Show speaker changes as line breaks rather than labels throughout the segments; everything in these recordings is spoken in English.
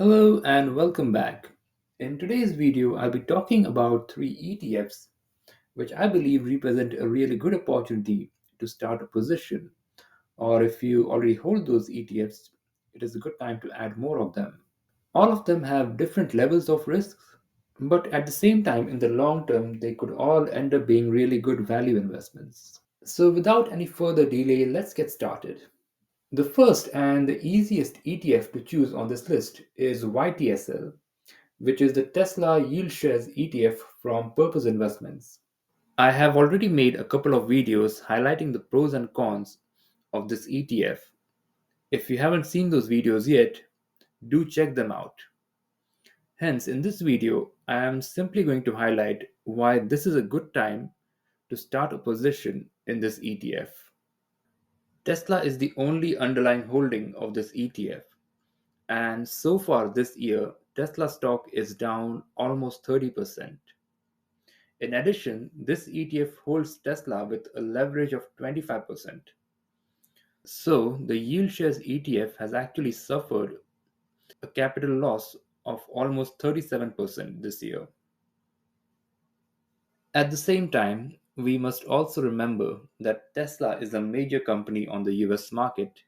Hello and welcome back. In today's video, I'll be talking about three ETFs which I believe represent a really good opportunity to start a position, or if you already hold those ETFs, it is a good time to add more of them. All of them have different levels of risks, but at the same time, in the long term, they could all end up being really good value investments. So, without any further delay, let's get started. The first and the easiest ETF to choose on this list is YTSL, which is the Tesla Yield Shares ETF from Purpose Investments. I have already made a couple of videos highlighting the pros and cons of this ETF. If you haven't seen those videos yet, do check them out. Hence, in this video, I am simply going to highlight why this is a good time to start a position in this ETF. Tesla is the only underlying holding of this ETF, and so far this year, Tesla stock is down almost 30%. In addition, this ETF holds Tesla with a leverage of 25%. So, the yield shares ETF has actually suffered a capital loss of almost 37% this year. At the same time, we must also remember that Tesla is a major company on the US market,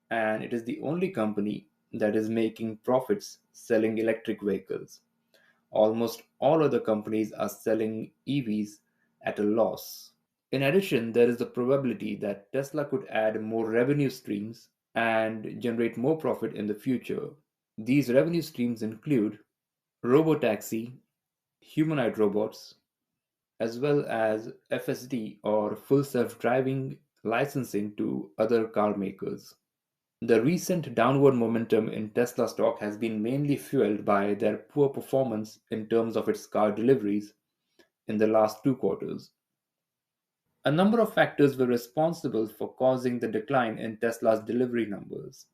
and it is the only company that is making profits selling electric vehicles. Almost all other companies are selling EVs at a loss. In addition, there is the probability that Tesla could add more revenue streams and generate more profit in the future. These revenue streams include robotaxi, humanoid robots, as well as FSD or full self driving licensing to other car makers. The recent downward momentum in Tesla stock has been mainly fueled by their poor performance in terms of its car deliveries in the last two quarters. A number of factors were responsible for causing the decline in Tesla's delivery numbers.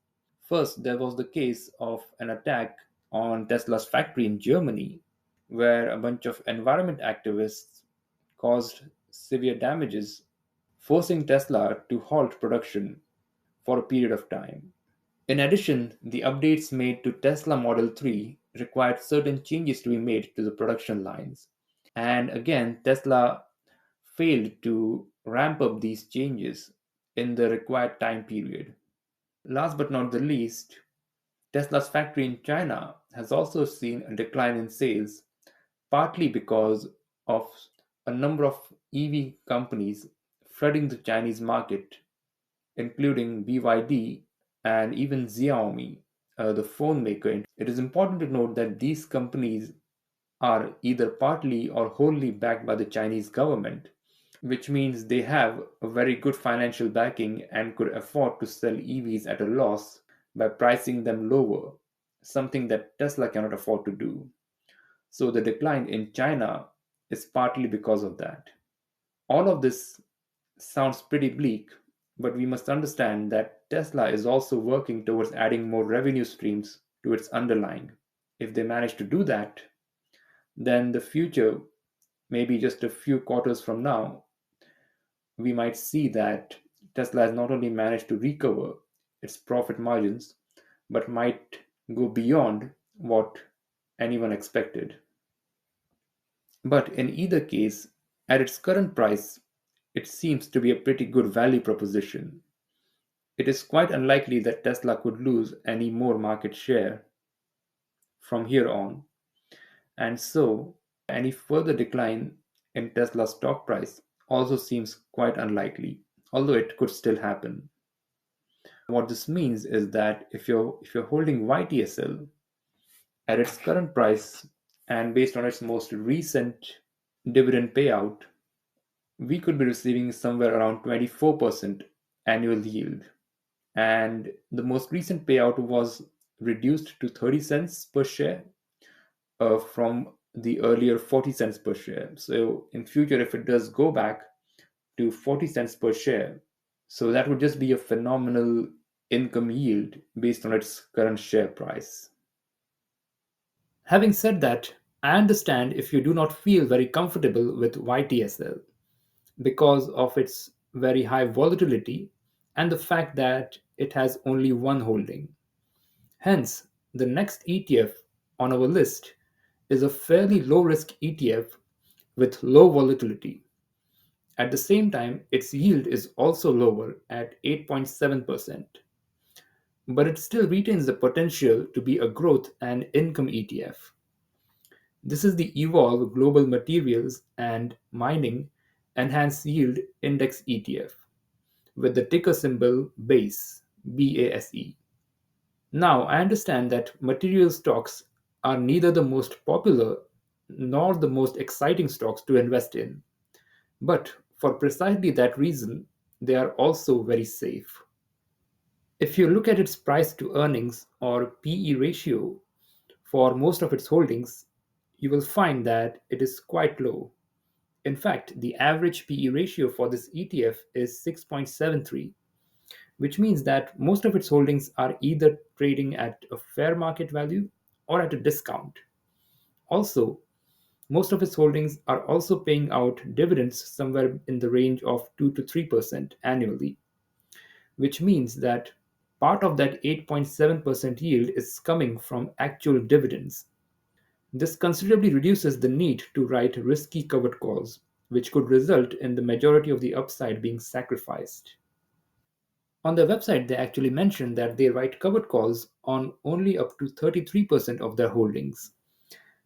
First, there was the case of an attack on Tesla's factory in Germany, where a bunch of environment activists caused severe damages, forcing Tesla to halt production for a period of time. In addition, the updates made to Tesla Model 3 required certain changes to be made to the production lines. And again, Tesla failed to ramp up these changes in the required time period. Last but not the least, Tesla's factory in China has also seen a decline in sales, partly because of a number of EV companies flooding the Chinese market, including BYD and even Xiaomi, the phone maker. It is important to note that these companies are either partly or wholly backed by the Chinese government, which means they have a very good financial backing and could afford to sell EVs at a loss by pricing them lower, something that Tesla cannot afford to do. So the decline in China is partly because of that. All of this sounds pretty bleak, but we must understand that Tesla is also working towards adding more revenue streams to its underlying. If they manage to do that, then the future, maybe just a few quarters from now, we might see that Tesla has not only managed to recover its profit margins, but might go beyond what anyone expected. But in either case, at its current price, it seems to be a pretty good value proposition. It is quite unlikely that Tesla could lose any more market share from here on, and so any further decline in Tesla's stock price also seems quite unlikely, although it could still happen. What this means is that if you're holding YTSL at its current price and based on its most recent dividend payout, we could be receiving somewhere around 24% annual yield. And the most recent payout was reduced to 30 cents per share from the earlier 40 cents per share. So in future, if it does go back to 40 cents per share, so that would just be a phenomenal income yield based on its current share price. Having said that, I understand if you do not feel very comfortable with YTSL because of its very high volatility and the fact that it has only one holding. Hence, The next ETF on our list is a fairly low risk ETF with low volatility. At the same time, its yield is also lower at 8.7%, but it still retains the potential to be a growth and income ETF. This is the Evolve Global Materials and Mining Enhanced Yield Index ETF with the ticker symbol BASE, BASE. Now, I understand that material stocks are neither the most popular nor the most exciting stocks to invest in, but for precisely that reason, they are also very safe. If you look at its price to earnings or PE ratio for most of its holdings, you will find that it is quite low. In fact, the average PE ratio for this ETF is 6.73, which means that most of its holdings are either trading at a fair market value or at a discount. Also, most of its holdings are also paying out dividends somewhere in the range of 2 to 3% annually, which means that part of that 8.7% yield is coming from actual dividends. This considerably reduces the need to write risky covered calls, which could result in the majority of the upside being sacrificed. On their website, they actually mention that they write covered calls on only up to 33% of their holdings.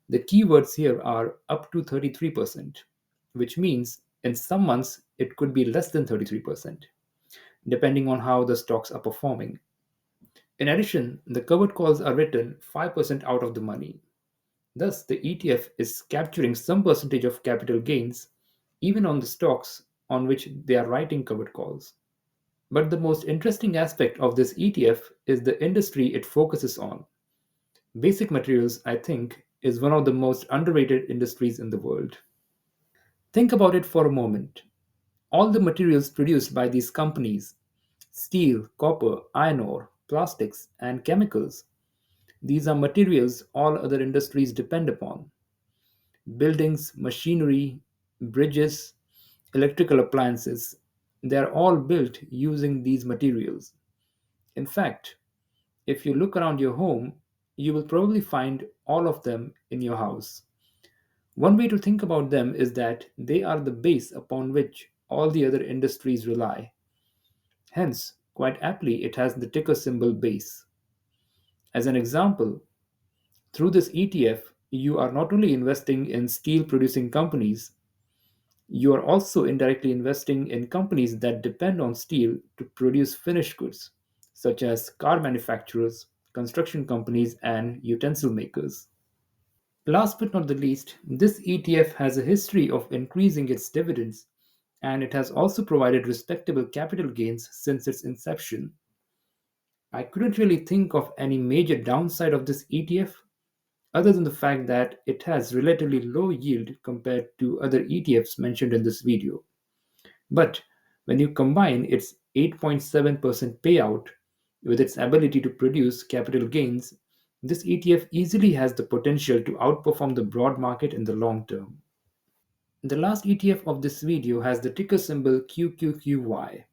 The keywords here are up to 33%, which means in some months it could be less than 33%, depending on how the stocks are performing. In addition, the covered calls are written 5% out of the money. Thus, the ETF is capturing some percentage of capital gains even on the stocks on which they are writing covered calls. But the most interesting aspect of this ETF is the industry it focuses on. Basic materials, I think, is one of the most underrated industries in the world. Think about it for a moment. All the materials produced by these companies steel, copper, iron ore, plastics, and chemicals these are materials all other industries depend upon. Buildings, machinery, bridges, electrical appliances, they are all built using these materials. In fact, if you look around your home, you will probably find all of them in your house. One way to think about them is that they are the base upon which all the other industries rely. Hence, quite aptly, it has the ticker symbol base. As an example, through this ETF, you are not only investing in steel producing companies, you are also indirectly investing in companies that depend on steel to produce finished goods, such as car manufacturers, construction companies, and utensil makers. Last but not the least, this ETF has a history of increasing its dividends, and it has also provided respectable capital gains since its inception. I couldn't really think of any major downside of this ETF other than the fact that it has relatively low yield compared to other ETFs mentioned in this video. But when you combine its 8.7% payout with its ability to produce capital gains, this ETF easily has the potential to outperform the broad market in the long term. The last ETF of this video has the ticker symbol QQQY,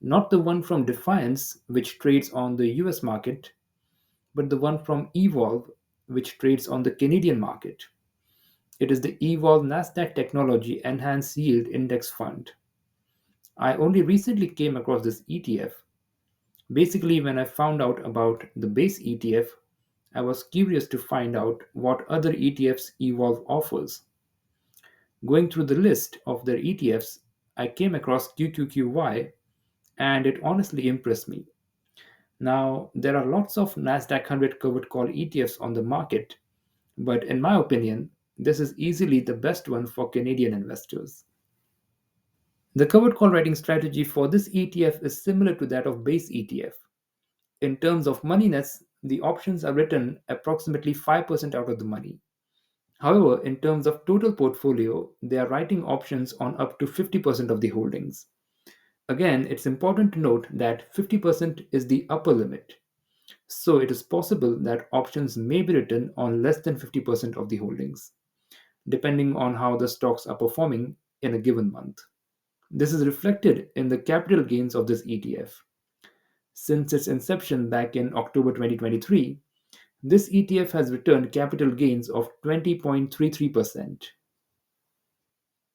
not the one from Defiance, which trades on the US market, but the one from Evolve, which trades on the Canadian market. It is the Evolve Nasdaq Technology Enhanced Yield Index Fund. I only recently came across this ETF. Basically, when I found out about the base ETF, I was curious to find out what other ETFs Evolve offers. Going through the list of their ETFs, I came across QQQY and it honestly impressed me. Now, there are lots of Nasdaq 100 covered call ETFs on the market, but in my opinion, this is easily the best one for Canadian investors. The covered call writing strategy for this ETF is similar to that of base ETF. In terms of moneyness, the options are written approximately 5% out of the money. However, in terms of total portfolio, they are writing options on up to 50% of the holdings. Again, it's important to note that 50% is the upper limit. So it is possible that options may be written on less than 50% of the holdings, depending on how the stocks are performing in a given month. This is reflected in the capital gains of this ETF. Since its inception back in October 2023, This ETF has returned capital gains of 20.33%.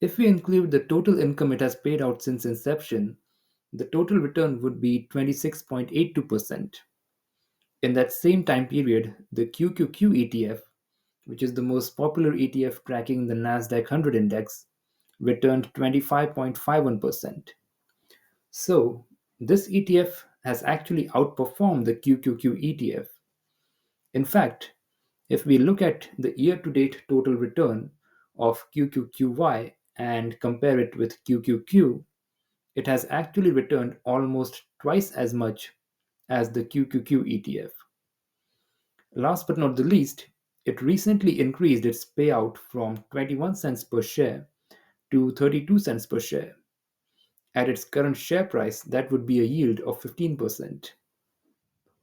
If we include the total income it has paid out since inception, the total return would be 26.82%. In that same time period, the QQQ ETF, which is the most popular ETF tracking the Nasdaq 100 index, returned 25.51%. So, this ETF has actually outperformed the QQQ ETF. In fact, if we look at the year to date total return of QQQY and compare it with QQQ, it has actually returned almost twice as much as the QQQ ETF. Last but not the least, it recently increased its payout from 21 cents per share to 32 cents per share. At its current share price, that would be a yield of 15%.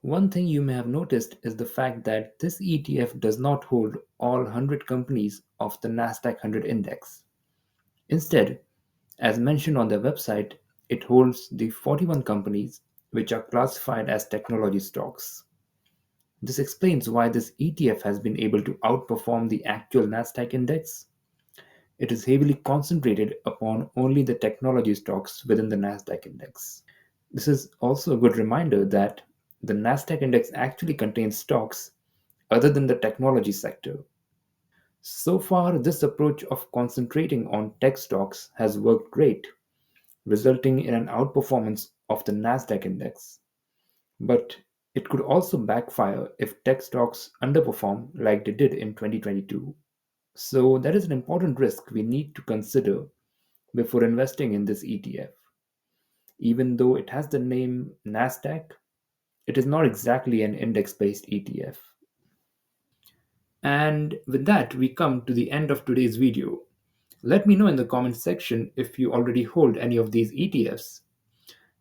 One thing you may have noticed is the fact that this ETF does not hold all 100 companies of the Nasdaq 100 index. Instead, as mentioned on their website, it holds the 41 companies which are classified as technology stocks. This explains why this ETF has been able to outperform the actual Nasdaq index. It is heavily concentrated upon only the technology stocks within the Nasdaq index. This is also a good reminder that the Nasdaq index actually contains stocks other than the technology sector. So far, this approach of concentrating on tech stocks has worked great, resulting in an outperformance of the Nasdaq index. But it could also backfire if tech stocks underperform like they did in 2022. So, that is an important risk we need to consider before investing in this ETF. Even though it has the name Nasdaq, it is not exactly an index based ETF. And with that, we come to the end of today's video. Let me know in the comment section if you already hold any of these ETFs.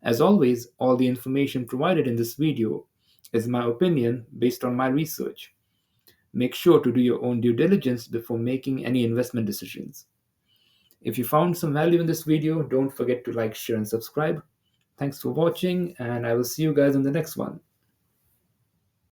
As always, all the information provided in this video is my opinion based on my research. Make sure to do your own due diligence before making any investment decisions. If you found some value in this video, don't forget to like, share, and subscribe. Thanks for watching, and I will see you guys in the next one.